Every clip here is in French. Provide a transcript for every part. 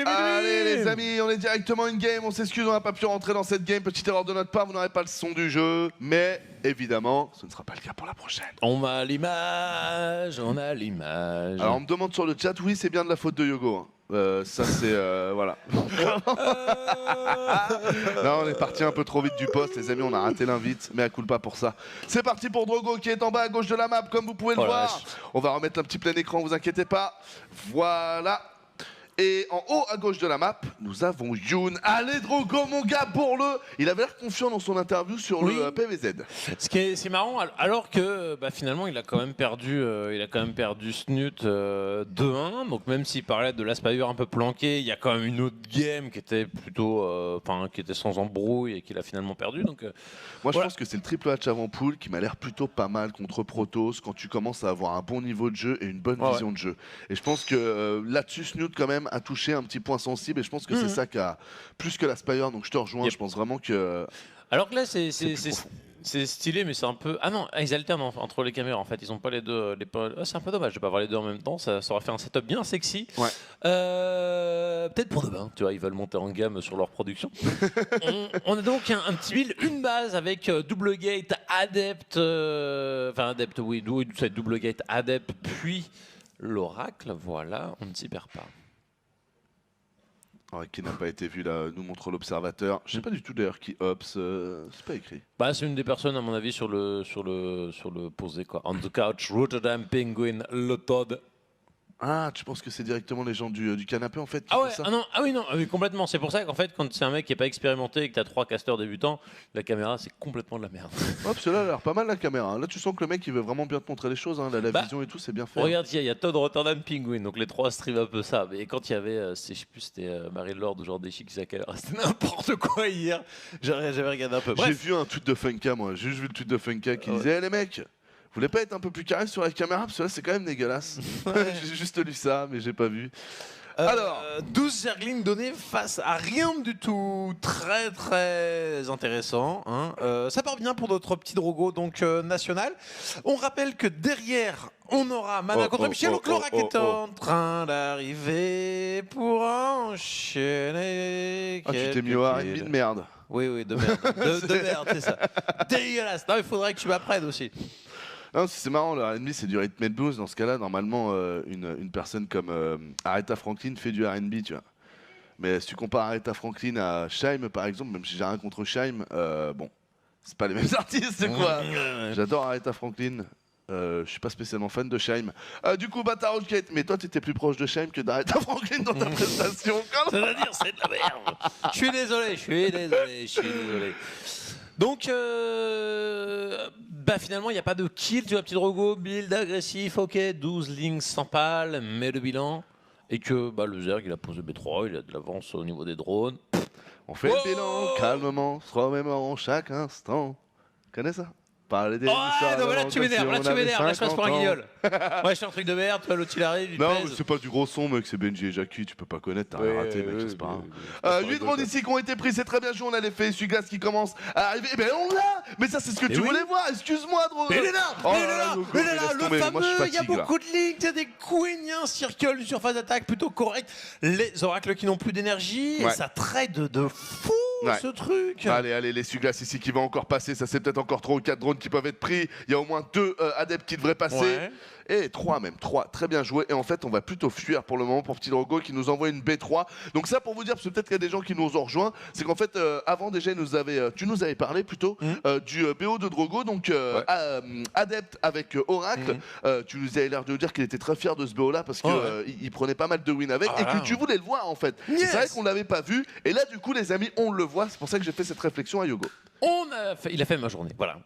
Allez les amis, on est directement in-game, on s'excuse, on n'a pas pu rentrer dans cette game, petite erreur de notre part, vous n'aurez pas le son du jeu, mais évidemment, ce ne sera pas le cas pour la prochaine. On a l'image, on a l'image. Alors on me demande sur le chat, oui c'est bien de la faute de Yogo. Hein. Ça c'est... voilà. Non, on est parti un peu trop vite du poste, les amis, on a raté l'invite, mais à culpa pour ça. C'est parti pour Drogo qui est en bas à gauche de la map, comme vous pouvez le voir. On va remettre un petit plein écran, vous inquiétez pas. Voilà. Et en haut à gauche de la map, nous avons Youn. Allez Drogo mon gars pour le... Il avait l'air confiant dans son interview sur le PVZ. C'est marrant, alors que finalement il a quand même perdu Snut 2-1. Donc même s'il parlait de l'Aspire un peu planqué, il y a quand même une autre game qui était plutôt, qui était sans embrouille et qu'il a finalement perdu. Donc moi je pense que c'est le triple H avant pool qui m'a l'air plutôt pas mal contre Protoss quand tu commences à avoir un bon niveau de jeu et une bonne vision de jeu. Et je pense que là-dessus Snut quand même a touché un petit point sensible et je pense que c'est ça qui a plus que l'Aspire, donc je te rejoins, je pense vraiment que... Alors que là c'est stylé, mais c'est un peu... Ah non, ils alternent entre les caméras en fait, ils ont pas les deux... c'est un peu dommage de pas avoir les deux en même temps, ça aurait fait un setup bien sexy. Peut-être pour demain, tu vois, ils veulent monter en gamme sur leur production. on a donc un petit build, une base avec double gate, adept, adept, oui, c'est double gate, adept, puis l'oracle, voilà, on ne s'y perd pas. Qui n'a pas été vu là, nous montre l'observateur. Je sais pas du tout d'ailleurs qui ops, c'est pas écrit. C'est une des personnes à mon avis sur le posé quoi. On the couch, Rotterdam Penguin, le Todd. Ah, tu penses que c'est directement les gens du canapé en fait qui font ça oui, complètement. C'est pour ça qu'en fait, quand c'est un mec qui est pas expérimenté et que t'as 3 casteurs débutants, la caméra c'est complètement de la merde. Hop, cela a l'air pas mal la caméra. Là, tu sens que le mec il veut vraiment bien te montrer les choses. Hein. La vision et tout, c'est bien fait. Regarde, il y a Todd Rotterdam Penguin, donc les 3 stream un peu ça. Mais quand il y avait, je sais plus, c'était Marie Lord ou genre des chics à quelle heure, c'était n'importe quoi hier. J'avais regardé un peu. J'ai vu un tweet de Funka, moi. J'ai juste vu le tweet de Funka qui disait les mecs, vous voulez pas être un peu plus carré sur la caméra parce que là c'est quand même dégueulasse. J'ai juste lu ça mais j'ai pas vu. Alors 12 zerglings donnés face à rien du tout. Très très intéressant hein. Ça part bien pour notre petit Drogo donc national. On rappelle que derrière on aura Mana contre Michel. Donc l'Oracle est en train d'arriver pour enchaîner. Tu t'es mis au R&B de merde. Oui de merde. de merde c'est ça. Dégueulasse. Non il faudrait que tu m'apprennes aussi. Non, c'est marrant, le R&B c'est du rhythm and blues. Dans ce cas-là, normalement, une personne comme Aretha Franklin fait du R&B, tu vois. Mais si tu compares Aretha Franklin à Shaim, par exemple, même si j'ai rien contre Shaim, bon, c'est pas les mêmes artistes, quoi. J'adore Aretha Franklin. Je suis pas spécialement fan de Shaim. Du coup, Bataroche Kate, mais toi, t'étais plus proche de Shaim que d'Aretha Franklin dans ta prestation. C'est-à-dire, c'est de la merde. Je suis désolé. Donc, finalement, il n'y a pas de kill, tu vois, petit Drogo, build agressif, ok, 12 links sans pal, mais le bilan, et que le Zerg, il a posé B3, il a de l'avance au niveau des drones. On fait le bilan, calmement, se remémorant chaque instant. Tu connais ça? Parler des là tu m'énerves, là je passe pour un guignol. Ouais, je fais un truc de merde, l'autre il arrive, il non, pèse. c'est pas du gros son, mec, c'est Benji et Jackie, tu peux pas connaître, t'as rien raté, mec, c'est pas grave. 8 drones ici qui ont été pris, c'est très bien joué, on a l'effet essuie-glace qui commence à arriver. Eh ben on l'a. Mais ça, c'est ce que tu voulais voir, excuse-moi, drone. Mais il est là, le fameux, il y a beaucoup de lignes, il y a des queens, circle, une surface d'attaque plutôt correcte. Les oracles qui n'ont plus d'énergie, et ça trade de fou. Ce truc. Allez, l'essuie-glace ici qui va encore passer. Ça, c'est peut-être encore 3 ou 4 drones qui peuvent être pris. Il y a au moins 2 adeptes qui devraient passer. Et 3 même, 3. Très bien joué. Et en fait, on va plutôt fuir pour le moment pour Petit Drogo qui nous envoie une B3. Donc ça, pour vous dire, parce que peut-être qu'il y a des gens qui nous ont rejoints, c'est qu'en fait, avant déjà, tu nous avais parlé plutôt du BO de Drogo, donc adepte avec Oracle. Tu nous avais l'air de nous dire qu'il était très fier de ce BO-là parce qu'il prenait pas mal de wins avec et que tu voulais le voir en fait. C'est vrai qu'on l'avait pas vu. Et là, du coup, les amis, on le voit. C'est pour ça que j'ai fait cette réflexion à Yogo. Il a fait ma journée, voilà.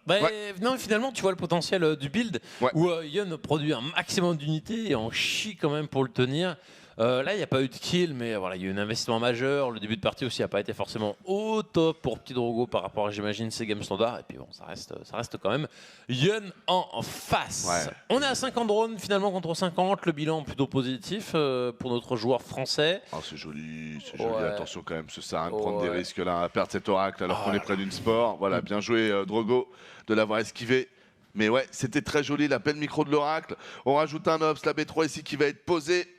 Non, finalement, tu vois le potentiel du build où Yon produit un maximum d'unités et en chie quand même pour le tenir. Là, il n'y a pas eu de kill, mais voilà, il y a eu un investissement majeur. Le début de partie aussi n'a pas été forcément au top pour Petit Drogo par rapport à, j'imagine, ses games standards. Et puis bon, ça reste quand même Yon en face. On est à 50 drones finalement contre 50. Le bilan plutôt positif pour notre joueur français. Oh, c'est joli, attention quand même, ça sert à rien de prendre des risques là, à perdre cet oracle alors qu'on est près d'une sport. Voilà, bien joué Drogo de l'avoir esquivé. Mais ouais, c'était très joli, l'appel micro de l'oracle. On rajoute un ops, la B3 ici qui va être posée.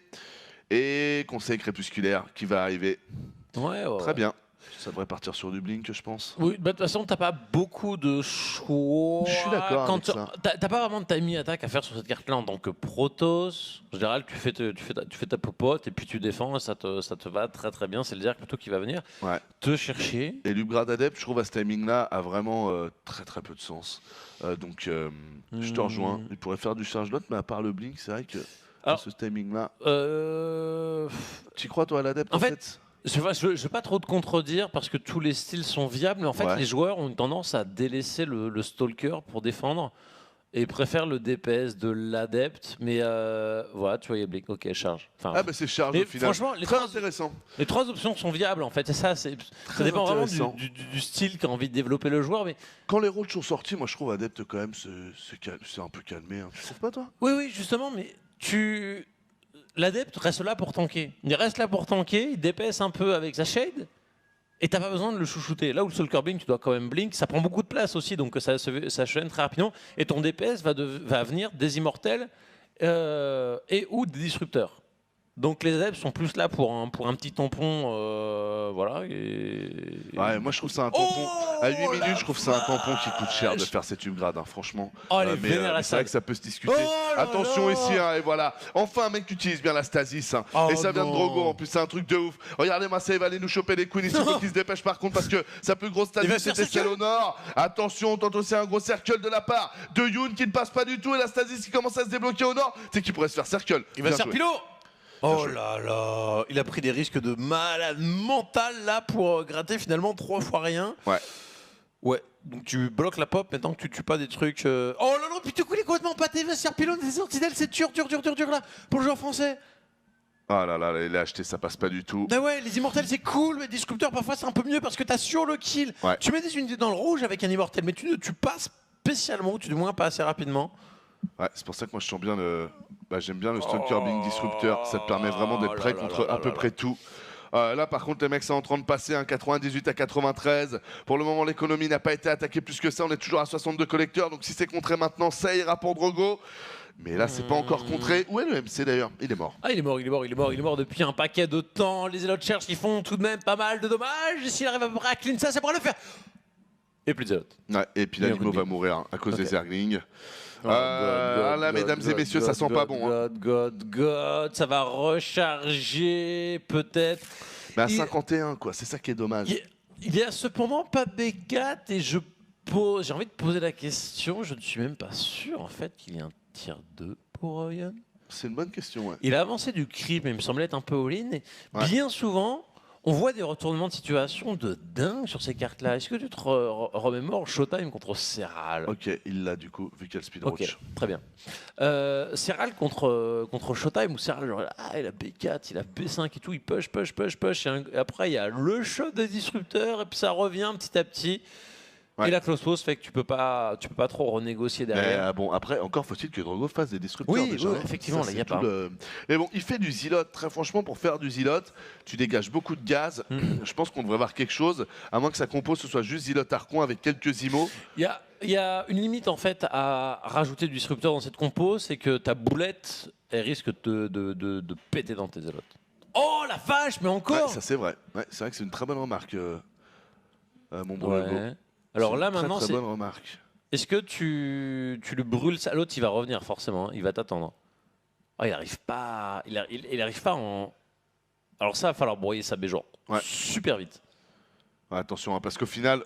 Et conseil crépusculaire qui va arriver. Ouais. Très bien. Ça devrait partir sur du blink, je pense. Oui, de toute façon, t'as pas beaucoup de choix. Je suis d'accord avec ça. T'as pas vraiment de timing attack à faire sur cette carte-là en tant que Protoss. En général, tu fais ta popote et puis tu défends et ça te va très très bien. C'est le Zerg plutôt qui va venir te chercher. Et l'Upgrade Adept, je trouve à ce timing-là, a vraiment très très peu de sens. Donc, je te rejoins. Il pourrait faire du charge lot, mais à part le blink, c'est vrai que ce timing-là. Tu crois, toi, à l'Adept en fait je ne vais pas trop te contredire parce que tous les styles sont viables, mais en fait, les joueurs ont une tendance à délaisser le Stalker pour défendre et préfèrent le DPS de l'Adepte. Mais voilà, tu vois, il y a Blink, ok, charge. Enfin, c'est charge au final. Franchement, intéressant. Les 3 options sont viables en fait, et ça dépend vraiment du style qu'a envie de développer le joueur. Mais quand les rôles sont sortis, moi je trouve Adepte quand même, c'est un peu calmé. Hein. Tu trouves pas, toi? Oui, justement, mais l'Adepte reste là pour tanker. Il reste là pour tanker, il dépaisse un peu avec sa shade, et t'as pas besoin de le chouchouter. Là où le Stalker Blink, tu dois quand même blink, ça prend beaucoup de place aussi, donc ça chaîne très rapidement, et ton DPS va venir des immortels et ou des disrupteurs. Donc les adeptes sont plus là pour un petit tampon, voilà. Ouais, moi je trouve ça un tampon. À 8 minutes, je trouve ça un tampon qui coûte cher de faire cette upgrade, hein, franchement. Mais c'est vrai que ça peut se discuter. Attention ici, hein, et voilà. Enfin, un mec qui utilise bien la stasis. Hein. Et ça vient de Drogo, en plus, c'est un truc de ouf. Regardez, Marseille va aller nous choper les queens ici, faut qu'il se dépêche par contre, parce que sa plus grosse stasis c'était celle au nord. Attention, on tente aussi un gros circle de la part de Yoon qui ne passe pas du tout, et la stasis qui commence à se débloquer au nord. C'est qu'il pourrait se faire circle. Il va se faire pilot. Oh là là, il a pris des risques de malade mental là pour gratter finalement 3 fois rien. Ouais, donc tu bloques la pop maintenant que tu tues pas des trucs. Oh là là, putain, il est complètement pâté, il va se faire pilot des sentinelles, c'est dur là pour le joueur français. Ah là là, il a acheté, ça passe pas du tout. Bah ouais, les immortels c'est cool, mais les disrupteurs parfois c'est un peu mieux parce que t'as sur le kill. Tu mets des unités dans le rouge avec un immortel, mais tu ne tues pas spécialement, ou tu du moins pas assez rapidement. Ouais, c'est pour ça que moi je sens bien j'aime bien le Stalker Blink Disruptor, ça te permet vraiment d'être prêt contre à peu près tout. Là par contre les mecs sont en train de passer un 98 à 93. Pour le moment l'économie n'a pas été attaquée plus que ça, on est toujours à 62 collecteurs, donc si c'est contré maintenant ça ira pour Drogo. Mais là c'est pas encore contré. Où est le MC d'ailleurs? Il est mort. Ah il est mort depuis un paquet de temps. Les Zealots Charge qui font tout de même pas mal de dommages. S'il arrive à peu près à clean ça pourra le faire. Et plus de Zealots. Ouais, et puis l'animo va mourir à cause des Zerglings. Là, mesdames et messieurs, ça sent pas bon. God, ça va recharger peut-être. Mais à 51, quoi, c'est ça qui est dommage. Il y a cependant pas B4 et j'ai envie de poser la question. Je ne suis même pas sûr en fait qu'il y ait un tier 2 pour Ryan. C'est une bonne question, ouais. Il a avancé du creep, mais il me semblait être un peu all-in. Bien souvent, on voit des retournements de situation de dingue sur ces cartes-là. Est-ce que tu te remémores Showtime contre Serral? Ok, il l'a du coup, vu qu'il y a le speedrush. Ok, très bien. Serral contre Showtime, où Serral, genre, il a B4, il a B5 et tout, il push. Et après, il y a le shot des disrupteurs, et puis ça revient petit à petit. Et la close pause fait que tu peux pas trop renégocier derrière. Mais bon, après, encore faut-il que Drogo fasse des disrupteurs. Oui, déjà, effectivement, là, il n'y a pas. Mais bon, il fait du Zealot. Très franchement, pour faire du Zealot, tu dégages beaucoup de gaz. Je pense qu'on devrait voir quelque chose, à moins que sa compo ce soit juste Zealot Archon avec quelques IMO. Il y a une limite en fait à rajouter du disrupteur dans cette compo, c'est que ta boulette, elle risque de péter dans tes Zealots. Oh la vache, mais encore ça c'est vrai. C'est vrai que c'est une très bonne remarque, mon bon Drogo. Alors là maintenant, très bonne remarque. Est-ce que tu le brûles ça? L'autre il va revenir forcément, il va t'attendre. Oh, il arrive pas, il arrive pas en. Alors ça va falloir broyer sa B genre super vite. Attention, hein, parce qu'au final,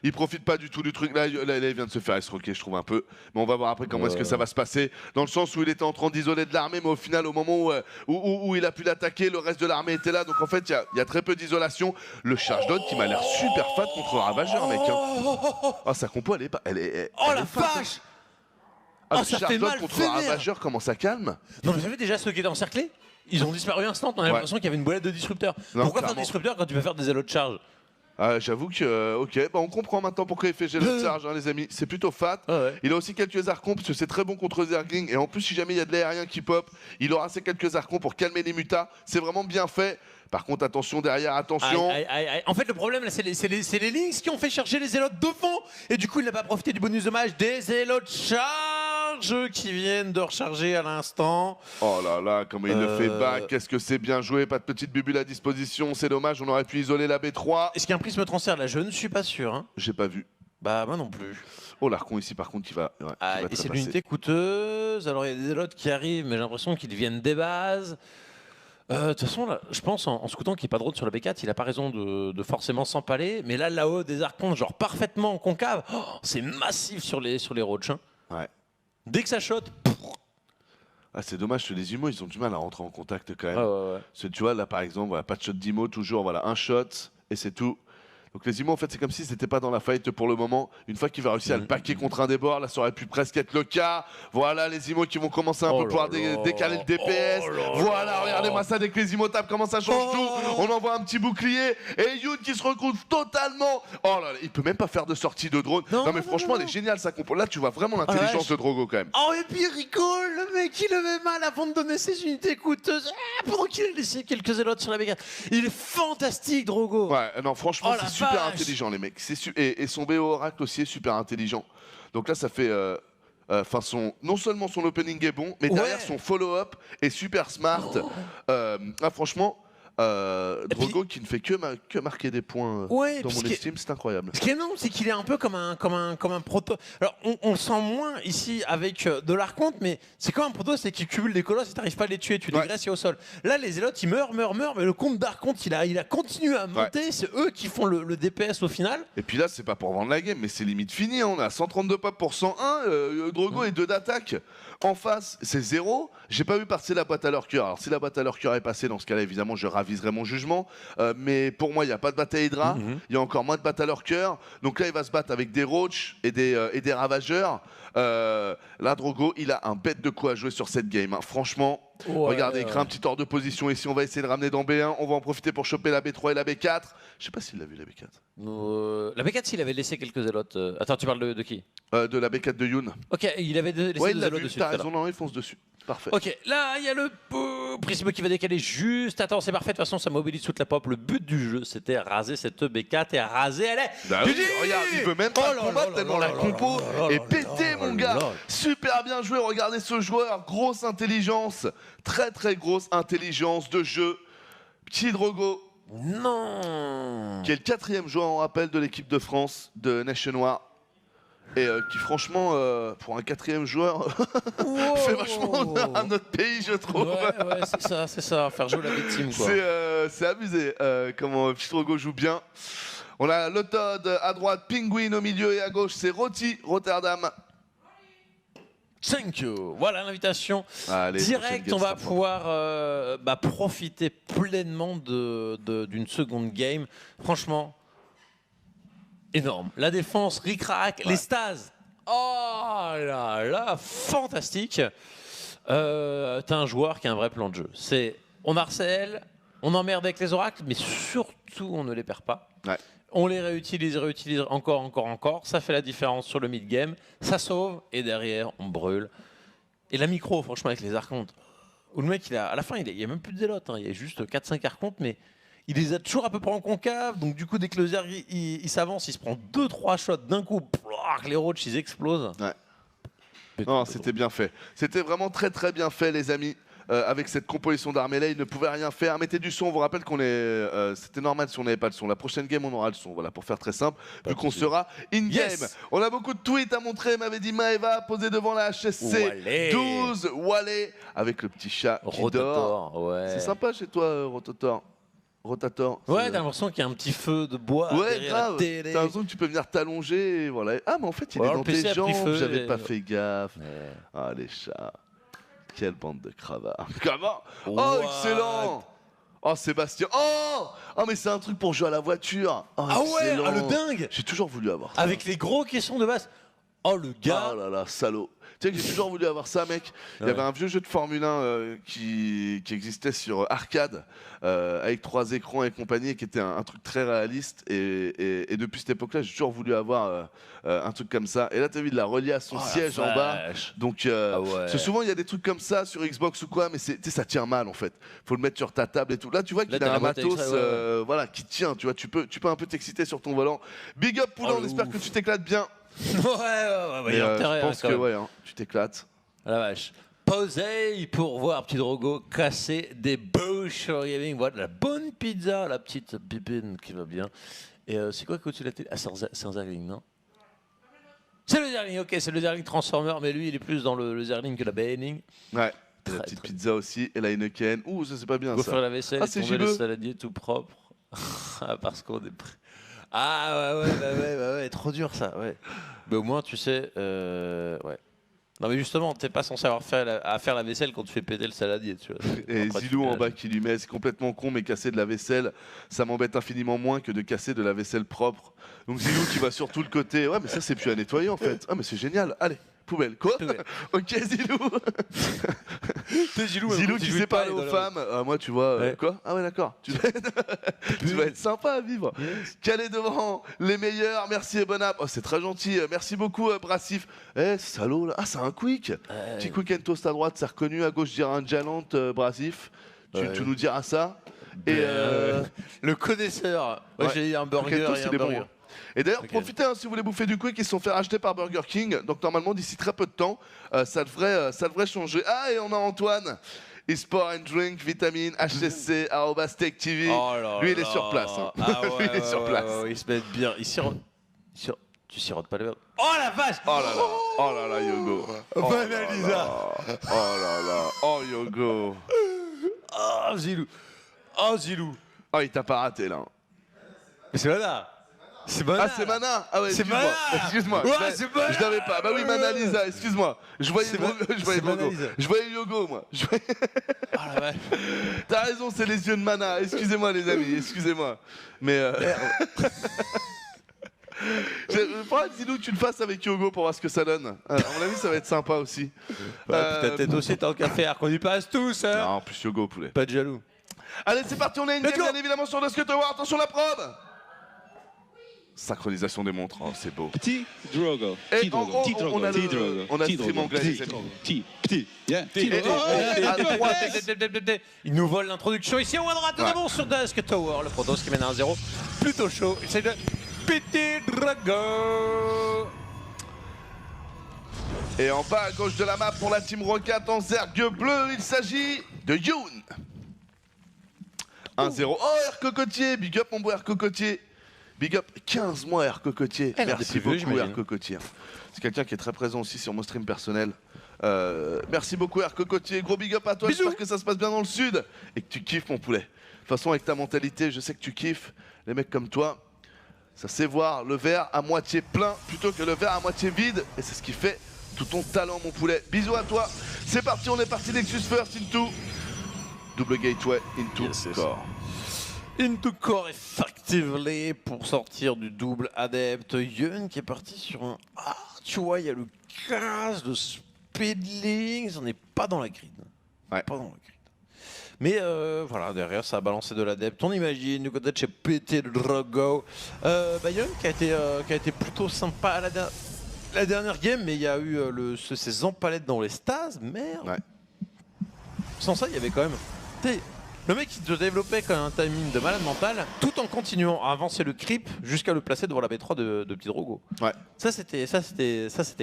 il profite pas du tout du truc. Là, il vient de se faire escroquer, je trouve un peu. Mais on va voir après comment est-ce que ça va se passer. Dans le sens où il était en train d'isoler de l'armée, mais au final, au moment où il a pu l'attaquer, le reste de l'armée était là. Donc en fait, il y a très peu d'isolation. Le charge down qui m'a l'air super fat contre Ravageur, mec. Oh, sa compo, elle est pas. Oh la vache! Ah, ça fait mal contre Ravageur, comment ça calme? Non, mais vous savez déjà ceux qui étaient encerclés? Ils ont disparu instant. On a l'impression qu'il y avait une boulette de disrupteur. Pourquoi faire des disrupteurs quand tu peux faire des Zealot Charge? J'avoue que, on comprend maintenant pourquoi il fait Zealot Charge, hein, les amis. C'est plutôt fat. Il a aussi quelques archons, parce que c'est très bon contre Zergling. Et en plus, si jamais il y a de l'aérien qui pop, il aura ces quelques archons pour calmer les mutas. C'est vraiment bien fait. Par contre, attention derrière, attention. En fait, le problème, là, c'est les Lynx qui ont fait chercher les Zealots devant. Et du coup, il n'a pas profité du bonus dommage des Zealot Charge. jeux qui viennent de recharger à l'instant. Oh là là, comment il le fait back. Qu'est-ce que c'est bien joué. Pas de petite bubule à disposition. C'est dommage, on aurait pu isoler la B3. Est-ce qu'il y a un prisme transfert là? Je ne suis pas sûr. Hein. J'ai pas vu. Bah, moi non plus. Oh, l'Archon ici, par contre, qui va. Ouais, et c'est l'unité coûteuse. Alors, il y a des lots qui arrivent, mais j'ai l'impression qu'ils deviennent des bases. De toute façon, là, je pense, en scoutant qu'il n'y ait pas de drone sur la B4, il n'a pas raison de forcément s'empaler. Mais là-haut, des archons, genre parfaitement en concave, c'est massif sur les roaches. Hein. Ouais. Dès que ça shot, ah, c'est dommage que les IMO, ils ont du mal à rentrer en contact quand même. ouais. Parce que tu vois, là, par exemple, voilà, pas de shot d'IMO, toujours, voilà, un shot, et c'est tout. Donc les IMO, en fait, c'est comme si c'était pas dans la fight pour le moment. Une fois qu'il va réussir à le paquer contre un des bords, là, ça aurait pu presque être le cas. Voilà, les IMO qui vont commencer un peu pouvoir décaler le DPS. Voilà, regardez-moi ça, dès que les IMO tapent, comment ça change tout. On envoie un petit bouclier. Et Youn qui se recouvre totalement. Oh là là, il peut même pas faire de sortie de drone. Non mais franchement, elle est géniale, sa compo. Là, tu vois vraiment l'intelligence de Drogo quand même. Oh, et puis il rigole, le mec, il avait mal avant de donner ses unités coûteuses. Pendant qu'il a laissé quelques élotes sur la B4. Il est fantastique, Drogo. Ouais, non, franchement, c'est super intelligent, les mecs. Et son BO Oracle aussi est super intelligent. Donc là, ça fait. Non seulement son opening est bon, mais derrière son follow-up est super smart. Franchement, Drogo qui ne fait que marquer des points dans mon estime, c'est incroyable. Ce qui est énorme, c'est qu'il est un peu comme un proto. Alors, on le sent moins ici avec de l'archonte, mais c'est comme un proto, c'est qu'il cumule des colosses et t'arrives pas à les tuer, tu les graisses au sol. Là, les élotes, ils meurent, mais le compte d'archonte, il a continué à monter. C'est eux qui font le DPS au final. Et puis là, c'est pas pour vendre la game, mais c'est limite fini. Hein. On a 132 pop pour 101, Drogo et 2 d'attaque. En face, c'est 0. J'ai pas vu passer la boîte à leur cœur. Alors, si la boîte à leur cœur est passée, dans ce cas-là, évidemment, je raviserai mon jugement. Mais pour moi, il n'y a pas de bataille Hydra. Il y a encore moins de bataille à leur cœur. Donc là, il va se battre avec des roaches et des ravageurs. Là, Drogo, il a un bête de quoi à jouer sur cette game. Hein. Franchement, regardez, il crée un petit hors de position ici. On va essayer de ramener dans B1. On va en profiter pour choper la B3 et la B4. Je sais pas s'il l'a vu, la B4. La B4, s'il avait laissé quelques élotes. Attends, tu parles de qui? De la B4 de Youn. Ok, il avait laissé des élotes dessus. T'as raison, non, il fonce dessus. Parfait. Ok, là, il y a le prisme qui va décaler juste. Attends, c'est parfait. De toute façon, ça mobilise toute la pop. Le but du jeu, c'était raser cette B4 et raser. Elle est. Bah oui, regarde, il veut même pas combattre tellement la compo est pétée, mon gars. Super bien joué. Regardez ce joueur. Grosse intelligence. Très, très grosse intelligence de jeu. Petit Drogo. Non. Qui est le 4e joueur en rappel de l'équipe de France de Nation Noir. Et qui franchement, pour un 4e joueur, fait vachement honneur à notre pays, je trouve. Ouais, c'est ça, faire jouer la victime, quoi. C'est abusé, comment Petit Drogo joue bien. On a Lotod à droite, Penguin au milieu et à gauche, c'est Roti, Rotterdam. Thank you. Voilà l'invitation. Direct, on va pouvoir profiter pleinement d'une seconde game. Franchement, énorme. La défense, ric-rac, les stases. Oh là là, fantastique. T'as un joueur qui a un vrai plan de jeu. On harcèle, on emmerde avec les oracles, mais surtout, on ne les perd pas. Ouais. On les réutilise encore. Ça fait la différence sur le mid-game. Ça sauve et derrière, on brûle. Et la micro, franchement, avec les archontes. Où le mec, à la fin, il n'y a même plus de zélotes. Hein. Il y a juste 4-5 archontes, mais il les a toujours à peu près en concave. Donc, du coup, dès que le Zerg il s'avance, il se prend 2-3 shots d'un coup. Les roaches, ils explosent. Ouais. Non, c'était bien fait. C'était vraiment très, très bien fait, les amis. Avec cette composition d'armée-là, il ne pouvait rien faire. Mettez du son, on vous rappelle qu'on est. C'était normal si on n'avait pas le son. La prochaine game, on aura le son. Voilà, pour faire très simple, vu qu'on sera in-game. Yes. On a beaucoup de tweets à montrer. M'avait dit Maeva, posé devant la HSC 12, Wallet, avec le petit chat qui dort. Ouais. C'est sympa chez toi, Rotator. Ouais, t'as l'impression qu'il y a un petit feu de bois derrière la télé. T'as l'impression que tu peux venir t'allonger. Voilà. Ah, mais en fait, il est dans tes jambes. J'avais pas fait gaffe. Ouais. Ah, les chats. Quelle bande de cravaches. Comment? Oh, excellent. Oh, Sébastien. Oh, mais c'est un truc pour jouer à la voiture. Oh, ah ouais, le dingue. J'ai toujours voulu avoir ça. Avec les gros caissons de base. Oh, le gars. Oh là là, salaud. Tu sais que j'ai toujours voulu avoir ça, mec. Il y avait un vieux jeu de Formule 1 qui existait sur arcade, avec 3 écrans et compagnie, qui était un truc très réaliste. Et depuis cette époque-là, j'ai toujours voulu avoir un truc comme ça. Et là, t'as vu, de la relier à son siège en bas. Donc, souvent, il y a des trucs comme ça sur Xbox ou quoi, mais ça tient mal, en fait. Faut le mettre sur ta table et tout. Là, tu vois qu'il a un matos voilà, qui tient. Tu vois, tu peux un peu t'exciter sur ton volant. Big up, Poulain, on espère que tu t'éclates bien. Ouais, il y a intérêt. Je pense que ouais, hein, tu t'éclates. La vache. Posez pour voir Petit Drogo casser des bouches sur gaming. Voilà, de la bonne pizza, la petite bibine qui va bien. Et c'est quoi que tu l'as dit? Ah, c'est un Zerling, non? C'est le Zerling, ok, c'est le Zerling Transformer, mais lui, il est plus dans le Zerling que la Baening. Ouais. Et la petite pizza aussi, et la Heineken. Ouh, ça c'est pas bien Go ça. faire la vaisselle, c'est tomber le gibeux. saladier tout propre. Parce qu'on est prêt. Ah ouais, trop dur ça, ouais. Mais au moins, tu sais, ouais. Non mais justement, t'es pas censé avoir faire la vaisselle quand tu fais péter le saladier, tu vois. Et Après, Zilou en bas qui lui met, c'est complètement con, mais casser de la vaisselle, ça m'embête infiniment moins que de casser de la vaisselle propre. Donc Zilou qui va sur tout le côté, ouais mais ça c'est plus à nettoyer en fait. Ah mais c'est génial, allez, poubelle. Quoi? Ok Zilou. Zilou qui sait parler aux femmes. Moi tu vois, quoi? Ah ouais d'accord. Tu vas être sympa à vivre. Yes. Calé devant les meilleurs, merci et bon app. Oh c'est très gentil, merci beaucoup Brassif. Eh salaud là, ah c'est un quick. Petit quick and toast à droite, c'est reconnu, à gauche je dirais un Jalant Brassif. Tu nous diras ça. Et le connaisseur. Ouais, j'ai un burger et un burger. Et d'ailleurs, profitez si vous voulez bouffer du quick, ils se sont fait racheter par Burger King. Donc normalement, d'ici très peu de temps, ça devrait changer. Ah, et on a Antoine. eSport and Drink, Vitamine, HSC, Steak TV. Lui, il est sur place. Hein. Ah lui, il est sur place. Il se met bien. Tu sirotes pas le verre. Oh la vache! Oh là là, Yogo. Banal Lisa. Oh là là. Oh Yogo. Oh Zilou. Oh Zilou. Oh, il t'a pas raté là. Mais c'est Mana. C'est Mana. Ah, c'est Mana. Ah ouais, c'est Mana. Excuse-moi. Ouais, c'est Mana. Je l'avais pas. Bah oui, Mana Lisa, excuse-moi. Je voyais Yogo, moi. Oh la vache. T'as raison, c'est les yeux de Mana. Excusez-moi, les amis, excusez-moi. Mais. Je crois que Zilou, tu le fasses avec Yogo pour voir ce que ça donne. À mon avis, ça va être sympa aussi. Peut-être aussi tant qu'à faire qu'on y passe tous. Hein. Non, en plus Yogo, poulet. Pas de jaloux. Allez, c'est parti, on a une game bien évidemment sur Dusk Tower. Attention la probe. Synchronisation des montres, oh, c'est beau. Petit Drogo. Et on a le stream anglais, les amis. Petit. Il nous vole l'introduction ici au droite de bon sur Dusk Tower. Le Protoss qui mène à 1-0. Plutôt chaud. Il s'agit de Petit Drogo. Et en bas à gauche de la map pour la Team Rocket en zergue bleu, il s'agit de Youn. 1-0. Oh, R Cocotier, big up mon beau R Cocotier. Big up 15 mois R Cocotier. Merci beaucoup R Cocotier. C'est quelqu'un qui est très présent aussi sur mon stream personnel. Merci beaucoup R Cocotier. Gros big up à toi. J'espère que ça se passe bien dans le sud et que tu kiffes mon poulet. De toute façon avec ta mentalité, je sais que tu kiffes. Les mecs comme toi, ça sait voir le verre à moitié plein plutôt que le verre à moitié vide. Et c'est ce qui fait tout ton talent mon poulet. Bisous à toi. C'est parti, on est parti Nexus First into double gateway into core. Into core effectively pour sortir du double adepte. Yun qui est parti sur un... Ah, tu vois, il y a le 15 de speedlings. On n'est pas dans la grid. Ouais. Pas dans la grid. Mais voilà, derrière, ça a balancé de l'adepte. On imagine, du côté de chez Petit Drogo. Yun qui a été plutôt sympa à la dernière game, mais il y a eu ces empalettes dans les stases. Merde. Ouais. Sans ça, il y avait quand même... Le mec il te développait quand même un timing de malade mental tout en continuant à avancer le creep jusqu'à le placer devant la B3 de Petit Drogo. Ouais. Ça c'était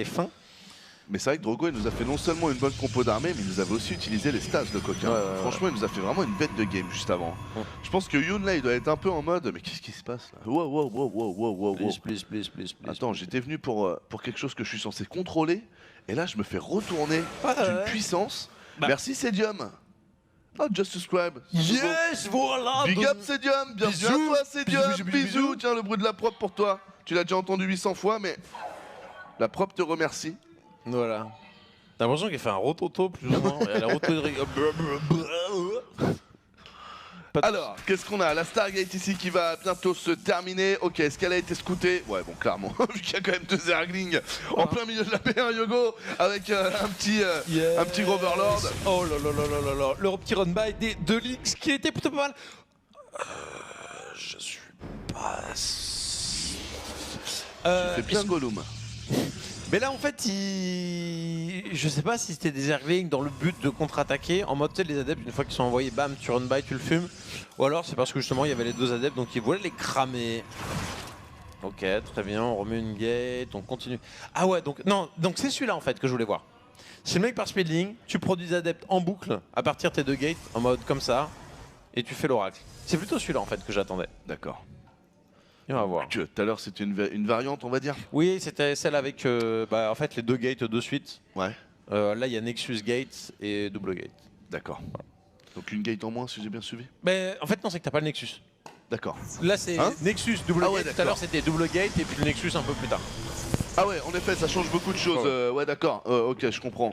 fin. Mais c'est vrai que Drogo il nous a fait non seulement une bonne compo d'armée, mais il nous avait aussi utilisé les stats de coquin. Franchement il nous a fait vraiment une bête de game juste avant. Je pense que Youn là il doit être un peu en mode mais qu'est-ce qui se passe là? Wow. Please. Attends, j'étais venu pour quelque chose que je suis censé contrôler et là je me fais retourner d'une puissance. Merci Cedium. Oh, just subscribe. Yes, voilà. Big up Cedium, bienvenue à toi Cedium. Bisous. Tiens, le bruit de la prop pour toi. Tu l'as déjà entendu 800 fois, mais la prop te remercie. Voilà. T'as l'impression qu'elle fait un rototo plus ou moins. Elle a rototo. Alors, qu'est-ce qu'on a? La Stargate ici qui va bientôt se terminer. Ok, est-ce qu'elle a été scoutée? Ouais, bon, clairement, vu qu'il y a quand même 2 Zerglings en plein milieu de la P1 Yogo avec un petit gros Overlord. Oh là. Le petit run by de Lynx qui était plutôt pas mal. Je suis pas... Tu fais bien Gollum. Mais là en fait, je sais pas si c'était des Zerglings dans le but de contre-attaquer, en mode les adeptes, une fois qu'ils sont envoyés, bam, tu run by, tu le fumes. Ou alors c'est parce que justement il y avait les 2 adeptes, donc ils voulaient les cramer. Ok, très bien, on remet une gate, on continue. Ah ouais, donc non, donc c'est celui-là en fait que je voulais voir. C'est le mec par speedling, tu produis des adeptes en boucle à partir de tes 2 gates, en mode comme ça, et tu fais l'oracle. C'est plutôt celui-là en fait que j'attendais. D'accord. Et on va voir. Tout à l'heure c'était une variante, on va dire. Oui, c'était celle avec en fait les 2 gates de suite. Ouais. Là il y a Nexus Gate et double gate. D'accord. Donc une gate en moins si j'ai bien suivi. Mais en fait non, c'est que t'as pas le Nexus. D'accord. Là c'est Nexus double Ah ouais, gate. Tout à l'heure c'était double gate et puis le Nexus un peu plus tard. Ah ouais, en effet, ça change beaucoup de choses. Ouais, d'accord. Ok, je comprends.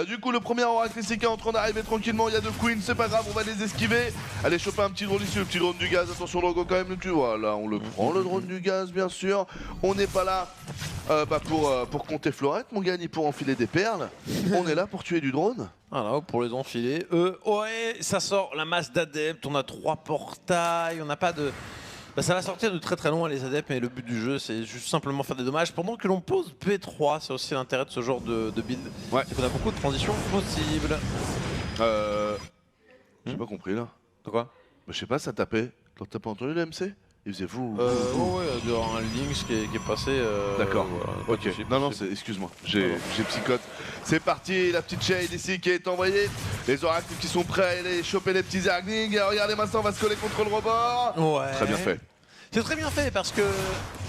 Du coup, le premier oracle ici qui est en train d'arriver tranquillement. Il y a 2 queens, c'est pas grave, on va les esquiver. Allez, choper un petit drone ici, le petit drone du gaz. Attention, Drogo, quand même, le cul. Voilà, on le prend, le drone du gaz, bien sûr. On n'est pas là pour compter Florette, mon gars, ni pour enfiler des perles. On est là pour tuer du drone. Voilà, pour les enfiler. Ouais, ça sort la masse d'adeptes. On a 3 portails. On n'a pas de. Ça va sortir de très très loin les adeptes, mais le but du jeu c'est juste simplement faire des dommages pendant que l'on pose P3, c'est aussi l'intérêt de ce genre de build. Ouais. C'est qu'on a beaucoup de transitions possibles. J'ai pas compris là. De quoi? Je sais pas, ça tapait. T'as pas entendu le MC? Il faisait vous. Ouais, il y aura un Lynx qui est passé. D'accord. Voilà, Ok. Non, excuse-moi. J'ai psychote. C'est parti, la petite shade ici qui est envoyée. Les oracles qui sont prêts à aller choper les petits Zerglings. Regardez maintenant, on va se coller contre le rebord. Ouais. Très bien fait. C'est très bien fait parce que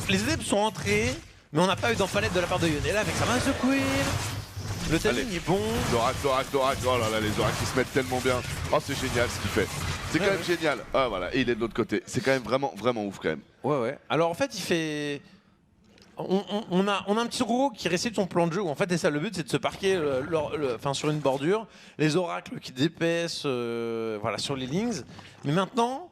les adeptes sont entrés, mais on n'a pas eu d'empalette de la part de Yun. Et là, avec sa masse de queen, le timing est bon. L'oracle. Oh là là, les oracles qui se mettent tellement bien. Oh, c'est génial ce qu'il fait. C'est quand même génial. Ah voilà, et il est de l'autre côté. C'est quand même vraiment ouf quand même. Ouais. Alors en fait, il fait. On a un petit gros qui récite son plan de jeu où en fait, et ça, le but c'est de se parquer sur une bordure, les oracles qui dépaissent sur les links. Mais maintenant,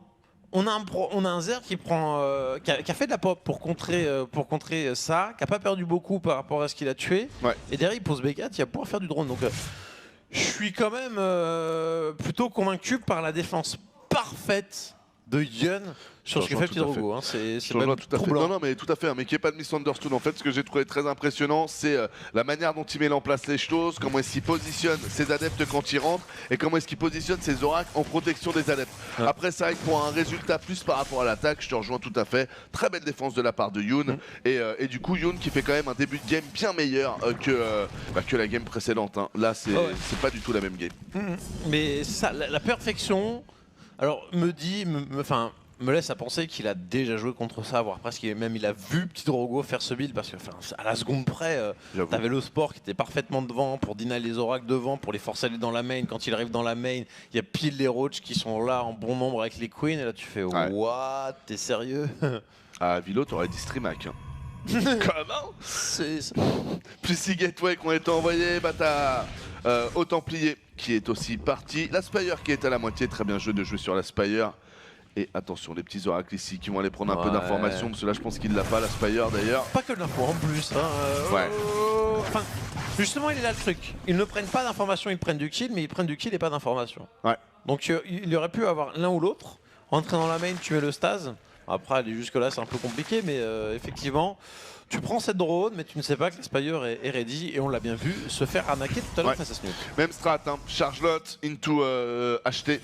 on a un Zer qui prend, qui a fait de la pop pour contrer ça, qui a pas perdu beaucoup par rapport à ce qu'il a tué. Ouais. Et derrière, il pose B4, il va pouvoir faire du drone. Donc, je suis quand même plutôt convaincu par la défense parfaite de Yun sur ce que fait Petit Drogo. C'est même tout à fait. Non, mais tout à fait. Mais qui est pas de misunderstood. En fait, ce que j'ai trouvé très impressionnant, c'est la manière dont il met en place les choses, comment est-ce qu'il positionne ses adeptes quand ils rentrent, et comment est-ce qu'il positionne ses oracles en protection des adeptes. Ouais. Après, c'est vrai que pour un résultat plus par rapport à l'attaque, je te rejoins tout à fait. Très belle défense de la part de Yun. Et du coup, Yun qui fait quand même un début de game bien meilleur que la game précédente. Hein. Là, c'est pas du tout la même game. Mais ça, la perfection. Alors, me laisse à penser qu'il a déjà joué contre ça, voire presque même il a vu Petit Drogo faire ce build parce que à la seconde près, t'avais le sport qui était parfaitement devant pour deny les oracles devant, pour les forcer à aller dans la main. Quand il arrive dans la main, il y a pile les roach qui sont là en bon nombre avec les queens et là tu fais what? T'es sérieux? À Vilo, t'aurais dit Streamac. Comment? C'est ça. Plus 6 gateways qui ont été envoyés, t'as au Templier qui est aussi parti. La Spire qui est à la moitié, très bien joué de jouer sur la Spire. Et attention, les petits oracles ici qui vont aller prendre un peu d'informations, parce que là je pense qu'il l'a pas, la Spire d'ailleurs. Pas que de l'info en plus. Enfin, justement, il est là le truc. Ils ne prennent pas d'informations, ils prennent du kill, mais ils prennent du kill et pas d'informations. Ouais. Donc il aurait pu avoir l'un ou l'autre. Rentrer dans la main, tuer le stase. Après, aller jusque-là, c'est un peu compliqué, mais effectivement, tu prends cette drone, mais tu ne sais pas que la Spire est ready, et on l'a bien vu se faire arnaquer tout à l'heure face à Snoop. Même strat, hein. Charge lot, into acheter,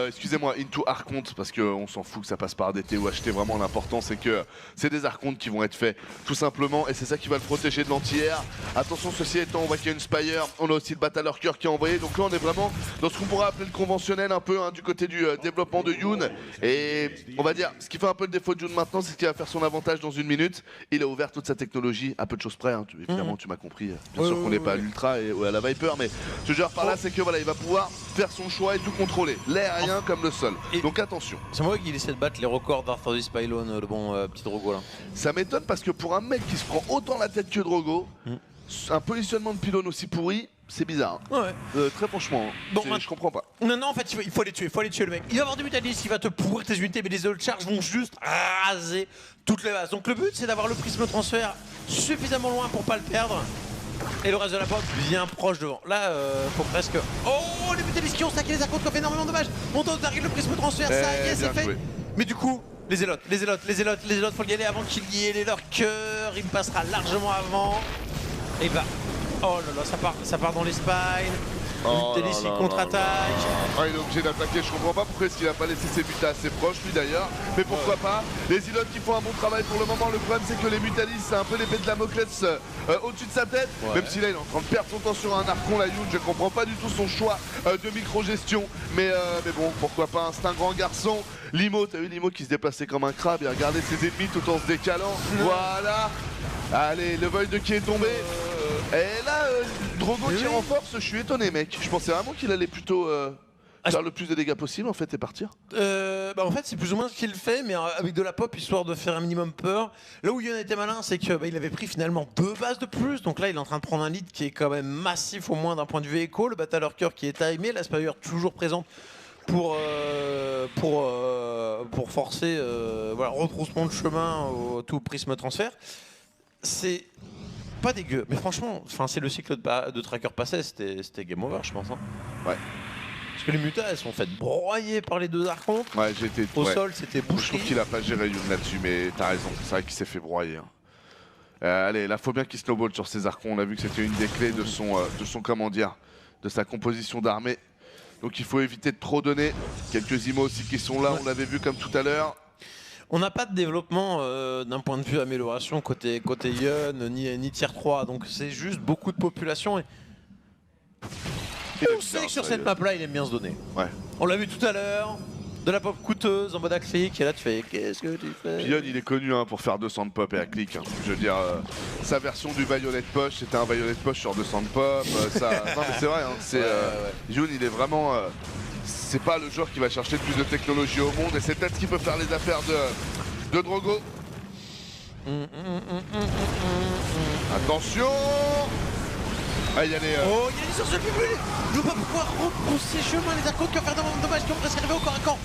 excusez-moi, into archonte, parce qu'on s'en fout que ça passe par DT ou acheter, vraiment l'important c'est que c'est des archontes qui vont être faits, tout simplement, et c'est ça qui va le protéger de l'anti-air. Attention, ceci étant, on voit qu'il y a une Spire, on a aussi le Battle Cœur qui est envoyé, donc là on est vraiment dans ce qu'on pourrait appeler le conventionnel un peu, hein, du côté du développement de Yun, et on va dire, ce qui fait un peu le défaut de Yun maintenant, c'est qu'il va faire son avantage dans une minute. Il a ouvert toute sa technologie, à peu de choses près, hein. Évidemment tu m'as compris, bien sûr qu'on n'est pas à l'Ultra ou à la Viper, mais ce que je veux dire par là c'est que voilà, il va pouvoir faire son choix et tout contrôler, l'aérien comme le sol, donc attention. C'est moi qui essaie de battre les records d'Arthur Pylon, le bon Petit Drogo là. Ça m'étonne parce que pour un mec qui se prend autant la tête que Drogo, un positionnement de pylône aussi pourri, c'est bizarre. Très franchement, je comprends pas. Non, en fait, il faut les tuer, le mec. Il va avoir du mutaliste, il va te pourrir tes unités, mais les autres charges vont juste raser toutes les bases. Donc le but, c'est d'avoir le prisme transfert suffisamment loin pour pas le perdre. Et le reste de la pop bien proche devant. Là, faut presque... Oh, les mutalistes qui ont stacké les archontes qui ont fait énormément de dommages. On tente d'arriver le prisme transfert, ça y est, c'est fait. Mais du coup, les zélotes, faut y aller avant qu'il y ait les lurkers. Il passera largement avant. Et bah... Oh là là, ça part dans les spines. Vitalis il contre-attaque. Il est obligé d'attaquer, je comprends pas pourquoi est-ce qu'il a pas laissé ses buts assez proches lui d'ailleurs. Mais pourquoi pas. Les Ilotes qui font un bon travail pour le moment. Le problème c'est que les Mutalis c'est un peu l'épée de Damoclès au-dessus de sa tête. Même si là il est en train de perdre son temps sur un Archon, la Youn. Je comprends pas du tout son choix de micro-gestion. Mais bon, pourquoi pas, c'est un grand garçon. Limo, t'as vu Limo qui se déplaçait comme un crabe et regardait ses ennemis tout en se décalant. Voilà. Allez, le Void qui est tombé. Et là, Drogo qui renforce, je suis étonné mec. Je pensais vraiment qu'il allait plutôt faire le plus de dégâts possible en fait et partir. En fait c'est plus ou moins ce qu'il fait, mais avec de la pop histoire de faire un minimum peur. Là où Yon était malin, c'est que il avait pris finalement 2 bases de plus. Donc là il est en train de prendre un lead qui est quand même massif au moins d'un point de vue écho. Le Battle Lurker qui est timé, la Spire toujours présente pour forcer retroussement de chemin au tout prisme transfert. C'est pas dégueu, mais franchement, c'est le cycle de tracker passé, c'était game over, je pense. Hein. Ouais. Parce que les mutas, elles sont faites broyer par les 2 archontes. Ouais, au sol, c'était bouché. Je trouve qu'il a pas géré Youn là-dessus, mais t'as raison, c'est vrai qu'il s'est fait broyer. Hein. Allez, là, faut bien qu'il snowball sur ses archons. On a vu que c'était une des clés de son comment dire, de sa composition d'armée. Donc il faut éviter de trop donner. Quelques imos aussi qui sont là, on l'avait vu comme tout à l'heure. On n'a pas de développement d'un point de vue amélioration côté Yeon, ni tier 3, donc c'est juste beaucoup de population. Et on sait que sur cette map-là, il aime bien se donner. Ouais. On l'a vu tout à l'heure, de la pop coûteuse en mode aclic, et là tu fais qu'est-ce que tu fais? Yeon, il est connu pour faire 200 de pop et aclic. Hein. Je veux dire, sa version du Violet Push, c'était un Violet Push sur 200 de pop. Non mais c'est vrai, hein, Yeon, il est vraiment... c'est pas le joueur qui va chercher le plus de technologie au monde et c'est peut-être ce qui peut faire les affaires de Drogo. Attention. Il y a les... Oh, il y a les sources de public. Ne pas pouvoir repousser chemin, les archons qui ont fait un dommage, qui ont presque arrivé au corps à corps.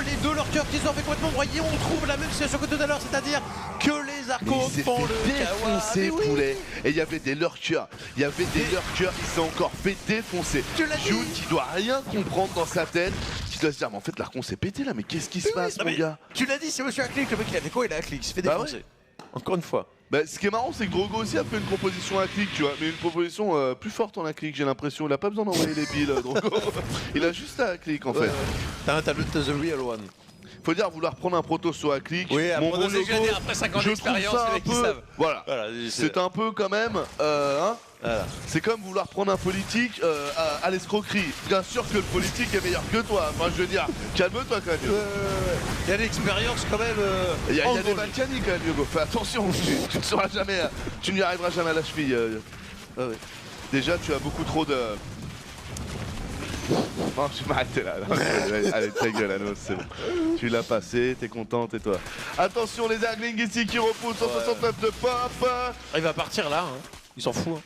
Les 2 lurkers qui sont fait complètement broyer, on trouve la même situation que tout à l'heure, c'est-à-dire que les archons font le défoncer poulet. Et il y avait des lurkers, il s'est encore fait défoncer. Youn qui doit rien comprendre dans sa tête, qui doit se dire mais en fait l'archon s'est pété là, mais qu'est-ce qui se passe mon gars? Tu l'as dit, c'est monsieur Aclic, le mec il a fait quoi? Il a Aclic, il s'est fait défoncer. Encore une fois. Ce qui est marrant, c'est que Drogo aussi a fait une proposition à clic, tu vois, mais une proposition plus forte en clic, j'ai l'impression. Il a pas besoin d'envoyer les billes, Drogo. Il a juste à clic en fait. T'as le The Real One. Faut dire vouloir prendre un proto soit à clic. Oui, mon gros logo, après 50 d'expérience, les mecs qui savent. Voilà, c'est un peu quand même. Voilà. C'est comme vouloir prendre un politique à l'escroquerie. Bien sûr que le politique est meilleur que toi. Enfin, je veux dire, calme-toi quand même. Il y a l'expérience quand même. Il y a des Balkany quand même, Hugo. Fais attention, tu ne seras jamais, tu n'y arriveras jamais à la cheville. Déjà, tu as beaucoup trop de. Non, je vais m'arrêter là. Allez, ta gueule, Anos, c'est bon. Tu l'as passé, t'es content, tais-toi. Attention, les Arglings ici qui repoussent 169 de pop. Il va partir là, hein. Il s'en fout. Hein.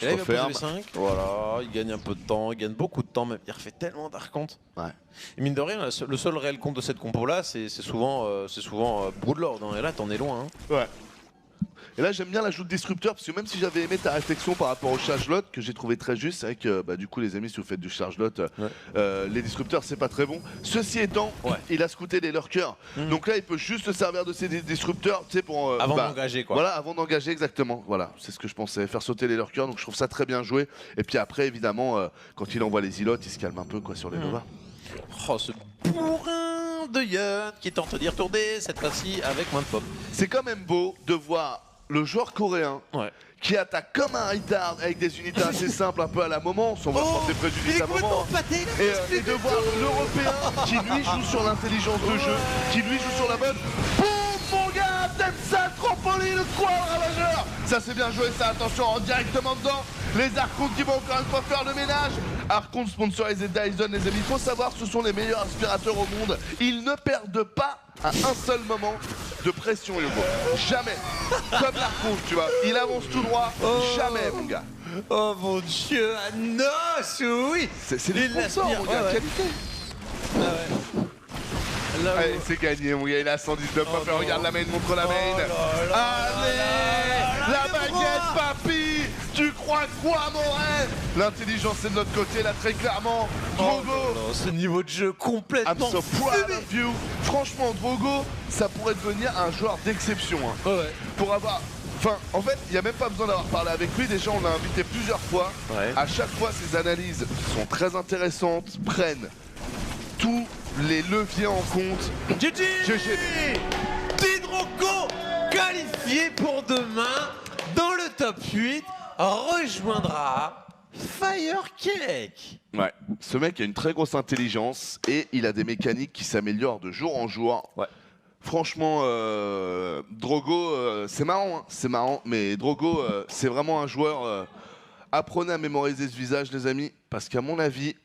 Et là, il va poser 5. Voilà, il gagne un peu de temps, il gagne beaucoup de temps même. Il refait tellement d'archontes. Ouais. Et mine de rien, le seul réel compte de cette compo là, c'est souvent Broodlord. Hein. Et là, t'en es loin. Hein. Ouais. Et là j'aime bien l'ajout de disrupteur parce que même si j'avais aimé ta réflexion par rapport au charge-lot que j'ai trouvé très juste, c'est vrai que du coup les amis si vous faites du charge-lot, les disrupteurs c'est pas très bon. Ceci étant, il a scouté les lurkers. Donc là il peut juste se servir de ces disrupteurs pour... avant d'engager quoi. Voilà, avant d'engager exactement. Voilà, c'est ce que je pensais, faire sauter les lurkers. Donc je trouve ça très bien joué. Et puis après évidemment, quand il envoie les ilotes, il se calme un peu quoi sur les Nova. Oh ce bourrin de Yeon qui tente d'y retourner cette fois-ci avec moins de pop. C'est quand même beau de voir le joueur coréen qui attaque comme un retard avec des unités assez simples, un peu à la moment, on va porter préjudice à un moment. Et de voir l'Européen qui lui joue sur l'intelligence de jeu, qui lui joue sur la bonne. Boum mon gars, tête ça, trampoline, le squad ravageur. Ça c'est bien joué ça, attention, directement dedans. Les Archons qui vont encore une fois faire le ménage. Archons sponsorisé Dyson, les amis, il faut savoir ce sont les meilleurs aspirateurs au monde. Ils ne perdent pas à un seul moment de pression, Yogo. Jamais. Comme l'Archon, tu vois. Il avance tout droit. Jamais, mon gars. Oh mon dieu, Anos, oui. C'est des sponsors, mon gars. Qualité. Allez, c'est gagné, mon gars. Il a 119 pop. Regarde la main, montre la main. Allez, la baguette, papy. Tu crois quoi, mon rêve? L'intelligence est de notre côté, là, très clairement. Drogo. Ce niveau de jeu complètement. I'm so proud of you. Franchement, Drogo, ça pourrait devenir un joueur d'exception. Hein. Pour avoir Enfin, en fait, il n'y a même pas besoin d'avoir parlé avec lui. Déjà, on l'a invité plusieurs fois. Ouais. À chaque fois, ses analyses sont très intéressantes, prennent tous les leviers en compte. GG GG. Tidrogo qualifié pour demain dans le top 8 rejoindra Firecake. Ouais, ce mec a une très grosse intelligence et il a des mécaniques qui s'améliorent de jour en jour. Ouais. Franchement, Drogo, c'est marrant, mais Drogo, c'est vraiment un joueur. Apprenez à mémoriser ce visage, les amis, parce qu'à mon avis,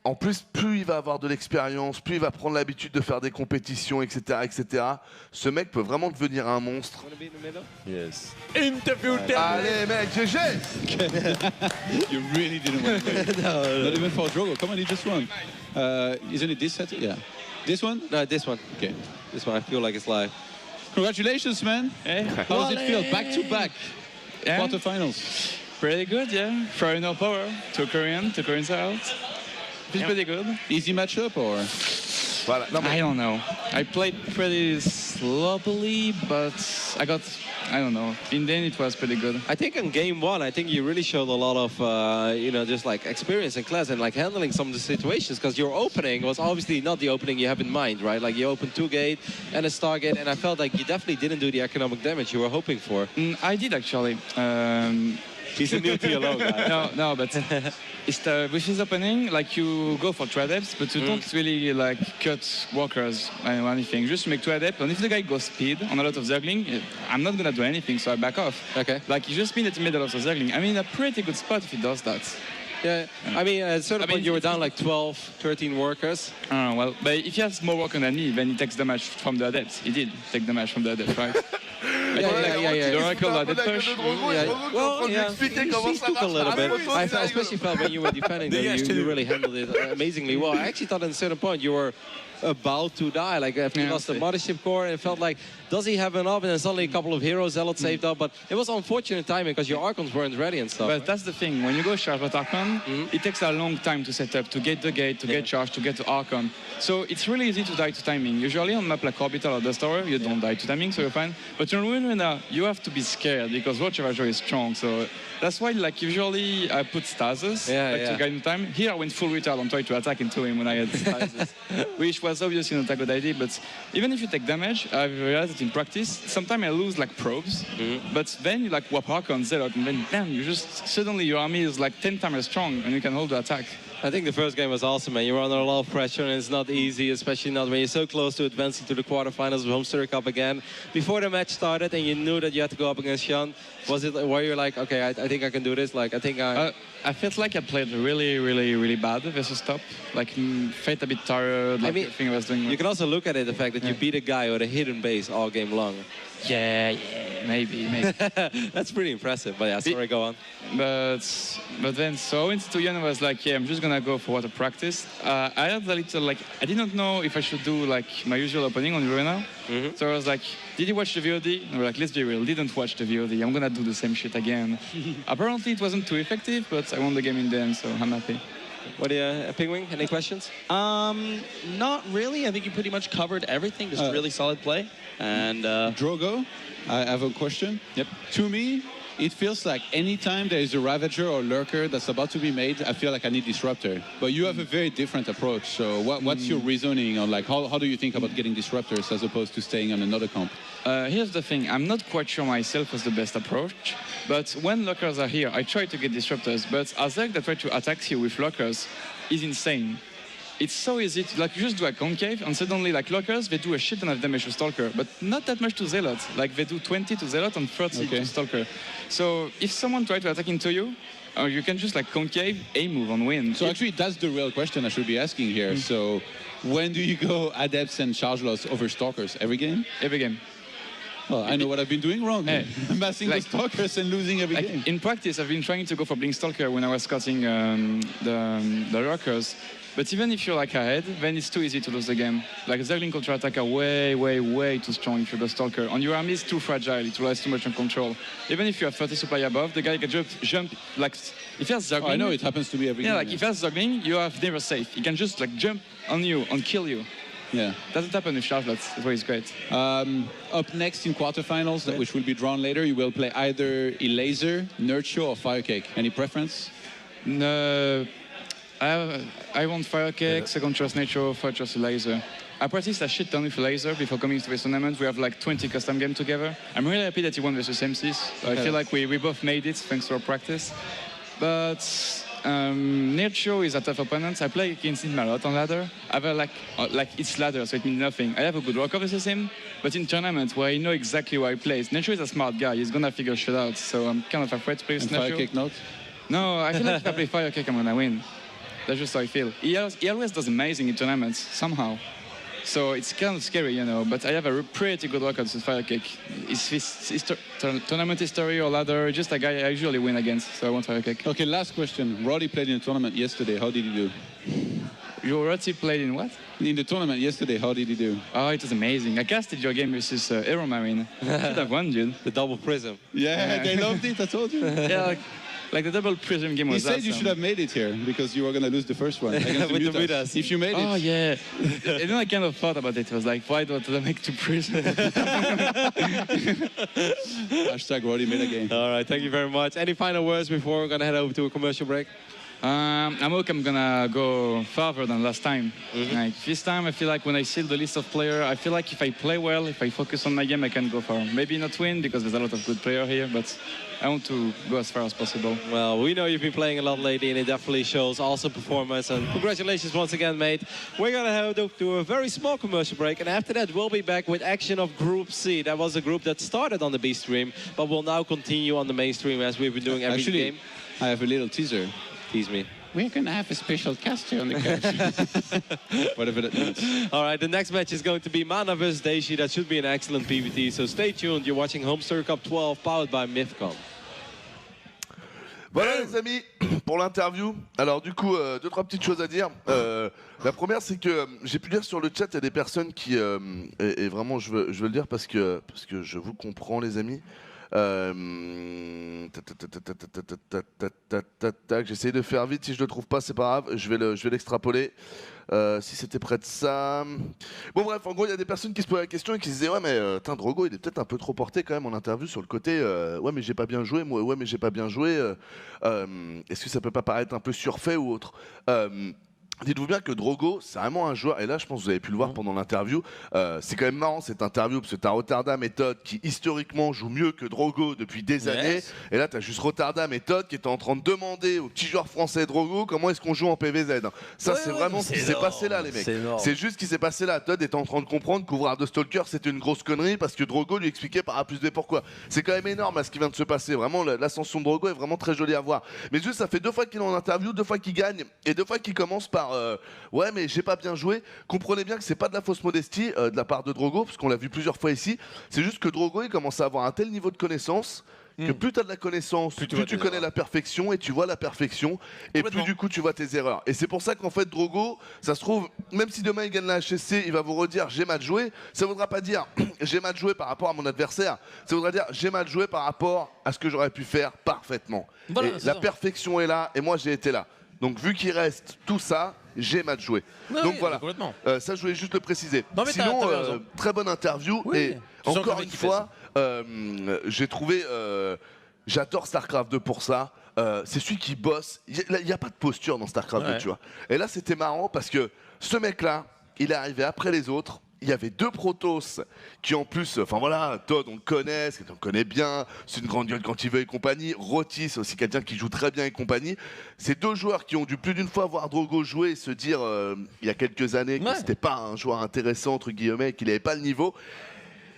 en plus, plus il va avoir de l'expérience, plus il va prendre l'habitude de faire des compétitions, etc., etc. Ce mec peut vraiment devenir un monstre. Yes. Interview Allez, mec, GG. You really didn't want to play. No. Not even for Drogo. Come on, he just won. Isn't it this set? Yeah. This one? No, this one. Okay. This one, I feel like it's live. Congratulations, man. Hey. How does it feel? Back to back. Yeah. Quarterfinals. Pretty good, yeah. Final power to Korean out. It's pretty good. Easy matchup or? Voilà. Non, mais I don't know. I played pretty sloppily, but I don't know. In the end, it was pretty good. I think in game one, I think you really showed a lot of, just like experience in class and like handling some of the situations, because your opening was obviously not the opening you have in mind, right? Like you opened 2 gate and a star gate, and I felt like you definitely didn't do the economic damage you were hoping for. I did actually. He's a new TLO guy. No, but it's with his opening, like you go for 2 adepts, but you don't really like cut walkers or anything. Just make 2 adepts, and if the guy goes speed on a lot of zergling, I'm not gonna do anything, so I back off. Okay. Like you just mean at the middle of the zergling. I'm in a pretty good spot if he does that. Yeah, I mean, at a certain point you were down like 12, 13 workers. Well, but if he has more worker than me, then he takes damage from the adepts. He did take damage from the adepts, right? Yeah. The Oracle La Adept push. Well, yeah. He took a little bit. I especially felt when you were defending that you really handled it amazingly well. I actually thought at a certain point you were about to die. Like after you lost the mothership core, it felt like, does he have enough? And then suddenly a couple of heroes, Zealot saved up. But it was unfortunate timing because your Archons weren't ready and stuff. But that's the thing. When you go charge with Archon, it takes a long time to set up, to get the gate, to get charged, to get to Archon. So it's really easy to die to timing. Usually on map like Orbital or Dust Tower, you don't die to timing, so you're fine. But on Ruin, you have to be scared because Watch Ravager is strong. So that's why, like, usually I put stasis to guide the time. Here I went full retard and tried to attack into him when I had stasis, which was obviously not a good idea. But even if you take damage, I've realized that in practice, sometimes I lose like probes, but then you like wap Archon, Zealot, and then damn, you just suddenly your army is like 10 times as strong and you can hold the attack. I think the first game was awesome, man. You were under a lot of pressure, and it's not easy, especially not when you're so close to advancing to the quarterfinals of Homestury Cup again. Before the match started, and you knew that you had to go up against Sean, was it where you're like, okay, I think I can do this? Like, I felt like I played really bad versus top. Like, felt a bit tired. Like, everything I was doing. You can also look at it, the fact that you beat a guy with a hidden base all game long. Yeah, maybe. That's pretty impressive. But yeah, sorry, go on. But then, so I went to Ian and was like, yeah, I'm just gonna go for what I practiced. I had a little, like, I didn't know if I should do like my usual opening on Arena. So I was like, did you watch the VOD? And we're like, let's be real, didn't watch the VOD. I'm gonna do the same shit again. Apparently it wasn't too effective, but I won the game in the end, so I'm happy. What do you, Penguin, any questions? Not really. I think you pretty much covered everything. Just really solid play. And Drogo, I have a question. Yep. To me, it feels like anytime there is a Ravager or Lurker that's about to be made, I feel like I need Disruptor. But you have a very different approach. So what's your reasoning on, like, how do you think about getting Disruptors as opposed to staying on another comp? Here's the thing. I'm not quite sure myself was the best approach. But when Lurkers are here, I try to get Disruptors. But Azek that try to attack you with Lurkers is insane. It's so easy to, like, you just do a concave and suddenly, like, Lurkers, they do a shit ton of damage to Stalker, but not that much to Zealot. Like, they do 20 to Zealot and 30 to Stalker. So if someone tries to attack into you, you can just, like, concave, A-move and win. So actually, that's the real question I should be asking here. So when do you go Adepts and Charge Loss over Stalkers? Every game? Every game. Well, I know what I've been doing wrong. Hey. Massing the Stalkers and losing every game. In practice, I've been trying to go for Blink Stalker when I was scouting the Lurkers. But even if you're like ahead, then it's too easy to lose the game. Like Zergling counter-attack are way too strong if you're the Stalker. And your army is too fragile, it relies too much on control. Even if you have 30 supply above, the guy can jump like, if he has Zergling... I know, it happens to me every game. Like if he has Zergling, you are never safe. He can just like jump on you and kill you. Yeah. Doesn't happen with Charlotte. That's why it's great. Up next in quarterfinals, which will be drawn later, you will play either Elaser, Nurture, or Firecake. Any preference? No, I want Firecake, second choice Nature, third choice Laser. I practiced a shit ton with Laser before coming to this tournament. We have like 20 custom games together. I'm really happy that he won versus MCs. I feel like we both made it thanks to our practice. But Nature is a tough opponent. I play against him a lot on ladder. I have like it's ladder, so it means nothing. I have a good rocker versus him, but in tournament where I know exactly where he plays, Nature is a smart guy. He's gonna figure shit out. So I'm kind of afraid to play with Nature. Firecake not? No, I feel like if I play Firecake, I'm gonna win. That's just how I feel. He always does amazing in tournaments, somehow. So it's kind of scary, you know, but I have a pretty good record with Firecake. His tournament history or ladder, just a guy I usually win against, so I want Firecake. Okay, last question. Roddy played in a tournament yesterday. How did he do? Roddy played in what? In the tournament yesterday, how did he do? Oh, it was amazing. I casted your game versus Aeromarine. Should have won, dude. The double prism. Yeah, they loved it, I told you. Yeah, like the double prism game was He said awesome. you should have made it here because you were going to lose the first one against With the the Mutas. Mutas. If you made it. Oh, yeah. And then I kind of thought about it. I was like, why don't I make two prisms? Hashtag Roddy made a game. All right, thank you very much. Any final words before we're going to head over to a commercial break? I'm gonna go farther than last time. Like this time, I feel like when I see the list of players, I feel like if I play well, if I focus on my game, I can go far. Maybe not win because there's a lot of good players here, but I want to go as far as possible. Well, we know you've been playing a lot lately, and it definitely shows. Awesome performance, and congratulations once again, mate. We're gonna head to a very small commercial break, and after that, we'll be back with action of Group C. That was a group that started on the B stream, but will now continue on the main stream as we've been doing every game. I have a little teaser. Tease me. We're going to have a special caster on the couch. Whatever that means. All right, the next match is going to be Mana vs Daishi. That should be an excellent PvT, so stay tuned. You're watching Homestar Cup 12, powered by Mythcom. Voilà les amis, pour l'interview. Alors du coup, deux, trois petites choses à dire. La première, c'est que j'ai pu lire sur le chat, il y a des personnes qui... et vraiment, je veux le dire parce que je vous comprends les amis. J'essaye de faire vite, si je le trouve pas c'est pas grave, je vais l'extrapoler. Si c'était près de ça. Bon bref, en gros il y a des personnes qui se posaient la question et qui se disaient ouais mais Drogo il est peut-être un peu trop porté quand même en interview sur le côté ouais mais j'ai pas bien joué, moi ouais mais j'ai pas bien joué, est-ce que ça peut pas paraître un peu surfait ou autre. Dites-vous bien que Drogo, c'est vraiment un joueur, et là je pense que vous avez pu le voir pendant l'interview, c'est quand même marrant cette interview, parce que t'as Rotterdam et Todd qui historiquement jouent mieux que Drogo depuis des années, et là t'as juste Rotterdam et Todd qui étaient en train de demander aux petits joueurs français Drogo comment est-ce qu'on joue en PVZ. Ça c'est vraiment ce qui s'est passé là les mecs, c'est juste ce qui s'est passé là. Todd était en train de comprendre qu'ouvrir de Stalker c'était une grosse connerie, parce que Drogo lui expliquait par A plus B pourquoi. C'est quand même énorme là, ce qui vient de se passer, vraiment l'ascension de Drogo est vraiment très jolie à voir. Mais juste ça fait 2 fois qu'il est en interview, 2 fois qu'il gagne, et 2 fois qu'il commence par ouais mais j'ai pas bien joué. Comprenez bien que c'est pas de la fausse modestie de la part de Drogo, parce qu'on l'a vu plusieurs fois ici. C'est juste que Drogo il commence à avoir un tel niveau de connaissance que plus tu as de la connaissance, plus tu connais la perfection, et tu vois la perfection, et plus du coup tu vois tes erreurs. Et c'est pour ça qu'en fait Drogo, ça se trouve, même si demain il gagne la HSC, il va vous redire j'ai mal joué, ça voudra pas dire j'ai mal joué par rapport à mon adversaire, ça voudra dire j'ai mal joué par rapport à ce que j'aurais pu faire parfaitement. Voilà, et la perfection est là, et moi j'ai été là. Donc vu qu'il reste tout ça, j'ai mal joué. Ouais, donc oui, voilà, ça je voulais juste le préciser. Non, mais sinon, très bonne interview. Oui. Et encore une fois, j'ai trouvé... j'adore StarCraft 2 pour ça. C'est celui qui bosse. Il n'y a pas de posture dans StarCraft 2, tu vois. Et là, c'était marrant parce que ce mec-là, il est arrivé après les autres. Il y avait 2 Protoss qui en plus, enfin voilà, Todd on le connaît, on le connaît bien, c'est une grande gueule quand il veut et compagnie. Roti c'est aussi quelqu'un qui joue très bien et compagnie. C'est 2 joueurs qui ont dû plus d'une fois voir Drogo jouer et se dire il y a quelques années que c'était pas un joueur intéressant entre guillemets, qu'il n'avait pas le niveau.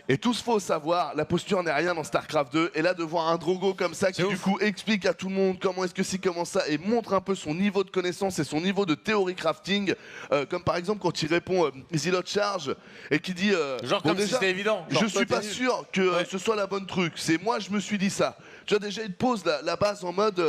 Et tout ce faut savoir, la posture n'est rien dans StarCraft 2. Et là, de voir un Drogo comme ça qui du coup explique à tout le monde comment est-ce que c'est, comment ça, et montre un peu son niveau de connaissance et son niveau de théorie crafting, comme par exemple quand il répond Zilot Charge et qui dit genre bon, comme déjà, si c'était évident. Je suis pas sûr que ce soit la bonne truc. C'est moi, je me suis dit ça. Tu vois, déjà, il te pose la base en mode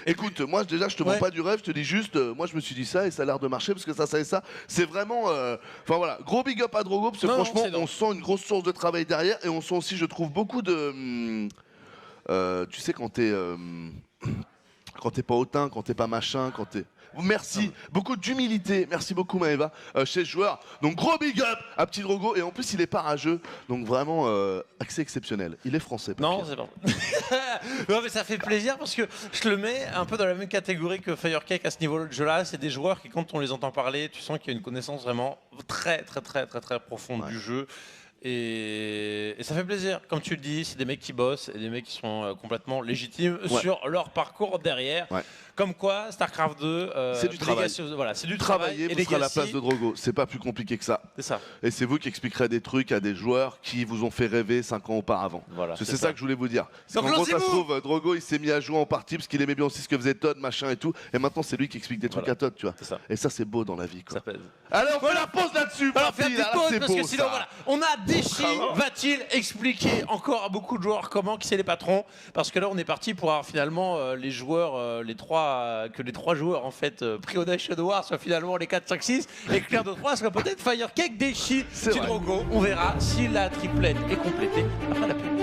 écoute, moi déjà, je te vends pas du rêve, je te dis juste, moi je me suis dit ça et ça a l'air de marcher parce que ça et ça. C'est vraiment. Enfin voilà, gros big up à Drogo parce que franchement, on sent une grosse source de travail derrière, et on sent aussi, je trouve, beaucoup de... tu sais, quand t'es... quand t'es pas hautain, quand t'es pas machin, quand t'es... Merci, beaucoup d'humilité, merci beaucoup Maëva, chez ce joueur. Donc gros big up à Petit Drogo, et en plus il est pas rageux, donc vraiment accès exceptionnel. Il est français. Non, c'est pas. Non, mais ça fait plaisir parce que je le mets un peu dans la même catégorie que Firecake à ce niveau de jeu-là. C'est des joueurs qui, quand on les entend parler, tu sens qu'il y a une connaissance vraiment très profonde du jeu. Et ça fait plaisir, comme tu le dis, c'est des mecs qui bossent et des mecs qui sont complètement légitimes sur leur parcours derrière. Comme quoi, StarCraft 2, c'est du travail. Voilà, c'est du travail. Travailler pour être à la place de Drogo, c'est pas plus compliqué que ça. C'est ça. Et c'est vous qui expliquerez des trucs à des joueurs qui vous ont fait rêver 5 ans auparavant. Voilà, c'est ça que je voulais vous dire. En Donc, gros, ça se trouve, Drogo il s'est mis à jouer en partie parce qu'il aimait bien aussi ce que faisait Todd, machin et tout. Et maintenant, c'est lui qui explique des trucs à Todd, tu vois. Ça. Et ça, c'est beau dans la vie, quoi. Ça pèse. Alors, on fait la pause là-dessus. Alors, faites une pause parce que sinon, ça. voilà, on a Deshi. Va-t-il expliquer encore à beaucoup de joueurs comment qui c'est les patrons? Parce que là, on est parti pour avoir finalement les joueurs, les trois joueurs en fait pris au Nation War soient finalement les 4, 5, 6 et Claire de 3 soit peut-être Firecake, Deshi, Petit Drogo. On verra si la triplette est complétée après la pub.